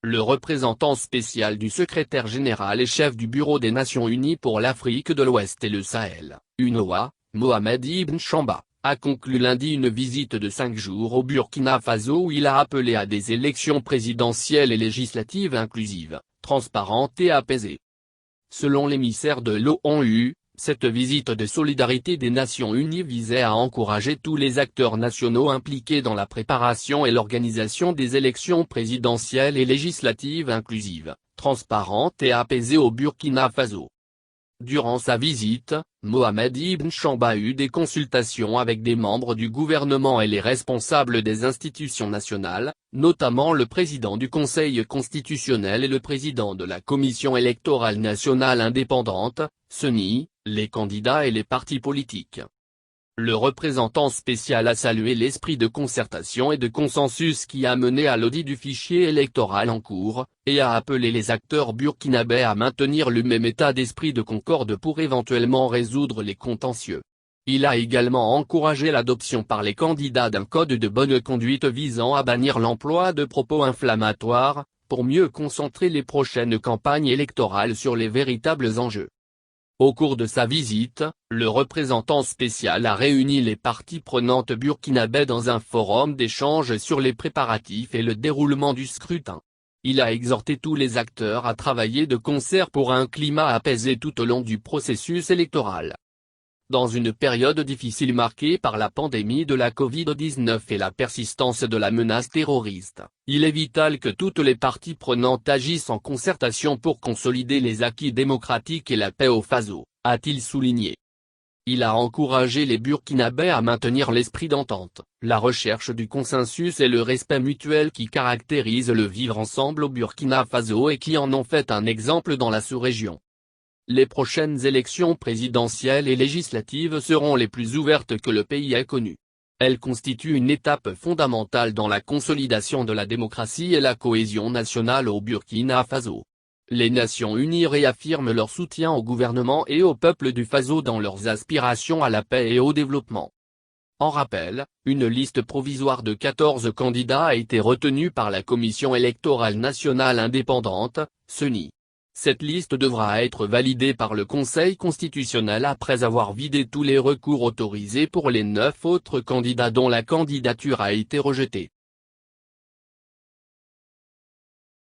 Le représentant spécial du secrétaire général et chef du Bureau des Nations Unies pour l'Afrique de l'Ouest et le Sahel, UNOA, Mohamed Ibn Chamba, a conclu lundi une visite de 5 jours au Burkina Faso où il a appelé à des élections présidentielles et législatives inclusives, transparentes et apaisées. Selon l'émissaire de l'ONU, cette visite de solidarité des Nations Unies visait à encourager tous les acteurs nationaux impliqués dans la préparation et l'organisation des élections présidentielles et législatives inclusives, transparentes et apaisées au Burkina Faso. Durant sa visite, Mohamed Ibn Chamba a eu des consultations avec des membres du gouvernement et les responsables des institutions nationales, notamment le président du Conseil constitutionnel et le président de la Commission électorale nationale indépendante, CENI, les candidats et les partis politiques. Le représentant spécial a salué l'esprit de concertation et de consensus qui a mené à l'audit du fichier électoral en cours, et a appelé les acteurs burkinabés à maintenir le même état d'esprit de concorde pour éventuellement résoudre les contentieux. Il a également encouragé l'adoption par les candidats d'un code de bonne conduite visant à bannir l'emploi de propos inflammatoires, pour mieux concentrer les prochaines campagnes électorales sur les véritables enjeux. Au cours de sa visite, le représentant spécial a réuni les parties prenantes burkinabées dans un forum d'échange sur les préparatifs et le déroulement du scrutin. Il a exhorté tous les acteurs à travailler de concert pour un climat apaisé tout au long du processus électoral. Dans une période difficile marquée par la pandémie de la Covid-19 et la persistance de la menace terroriste, il est vital que toutes les parties prenantes agissent en concertation pour consolider les acquis démocratiques et la paix au Faso, a-t-il souligné. Il a encouragé les Burkinabés à maintenir l'esprit d'entente, la recherche du consensus et le respect mutuel qui caractérisent le vivre ensemble au Burkina Faso et qui en ont fait un exemple dans la sous-région. Les prochaines élections présidentielles et législatives seront les plus ouvertes que le pays ait connues. Elles constituent une étape fondamentale dans la consolidation de la démocratie et la cohésion nationale au Burkina Faso. Les Nations Unies réaffirment leur soutien au gouvernement et au peuple du Faso dans leurs aspirations à la paix et au développement. En rappel, une liste provisoire de 14 candidats a été retenue par la Commission électorale nationale indépendante, CENI. Cette liste devra être validée par le Conseil constitutionnel après avoir vidé tous les recours autorisés pour les 9 autres candidats dont la candidature a été rejetée.